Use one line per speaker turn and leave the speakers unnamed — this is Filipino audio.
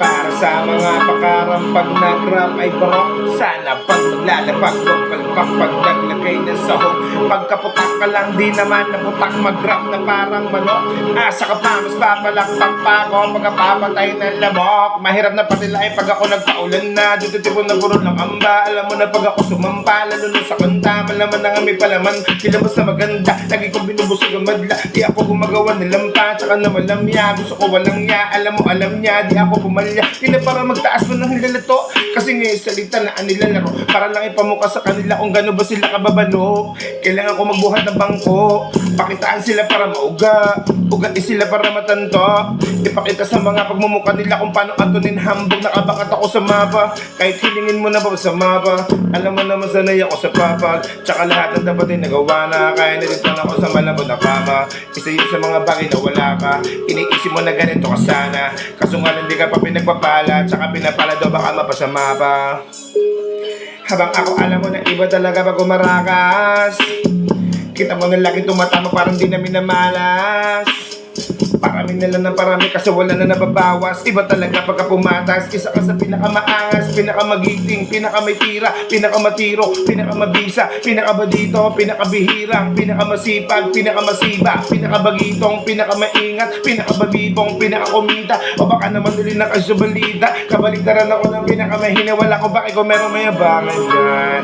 Para sa mga pakarampag na grab ay barok. Sana pag maglalapag, huwag palpak pag naglagay ng sahog. Pagkaputak ka lang, di naman naputak mag-grab na parang manok. Asa ka pa, mas papalakpak pa ako pagkapapatay ng lamok. Mahirap na patilain pag ako nagpaulan na. Dito tipo na puro ng amba. Alam mo na pag ako sumampa, lalo na sa kanta. Malaman na nga may palaman, sila mo sa maganda. Lagi ko binubusog ang madla, di ako gumagawa ng lampa. Tsaka na malamya, gusto ko walang niya. Alam mo alam niya, di ako pumalya. Di na para magtaas mo ng hilalato. Kasi ngayon salita na anilalaro, para lang ipamuka sa kanila kung gano'n ba sila kababano. Kailangan ko magbuhat ng bangko, pakitaan sila para mauga, ugati sila para matanto. Ipakita sa mga pagmumuka nila kung paano atunin hambog. Nakabakat ako sa mapa, kahit hilingin mo na ba sa mapa. Alam mo naman sanay ako sa papag, tsaka lahat ng dapat ay nagawa na. Kaya nalito na ako sa malabot na kama. Isa yun sa mga bagay na wala ka, iniisip mo na ganito ka sana. Kaso nga hindi ka pa pinagpapala, tsaka pinapala daw baka mapasama pa. Habang ako alam mo na iba talaga pag umarakas. Kita mo na lagi tumatama parang di namin namalas. Parami na lang ng parami kasi wala na nababawas. Iba talaga pagka pumatas. Isa ka sa pinakamaangas, pinakamagiting, pinakamay tira, pinakamatiro, pinakamabisa, pinakabadito, pinakabihirang, pinakamasipag, pinakamasiba, pinakabagitong, pinakamaingat, pinakababibong, pinakakumita. O baka naman duli na kasyubalita. Kabaligtaran ako ng pinakamahina. Wala ko bakit kung meron mayabangan dyan.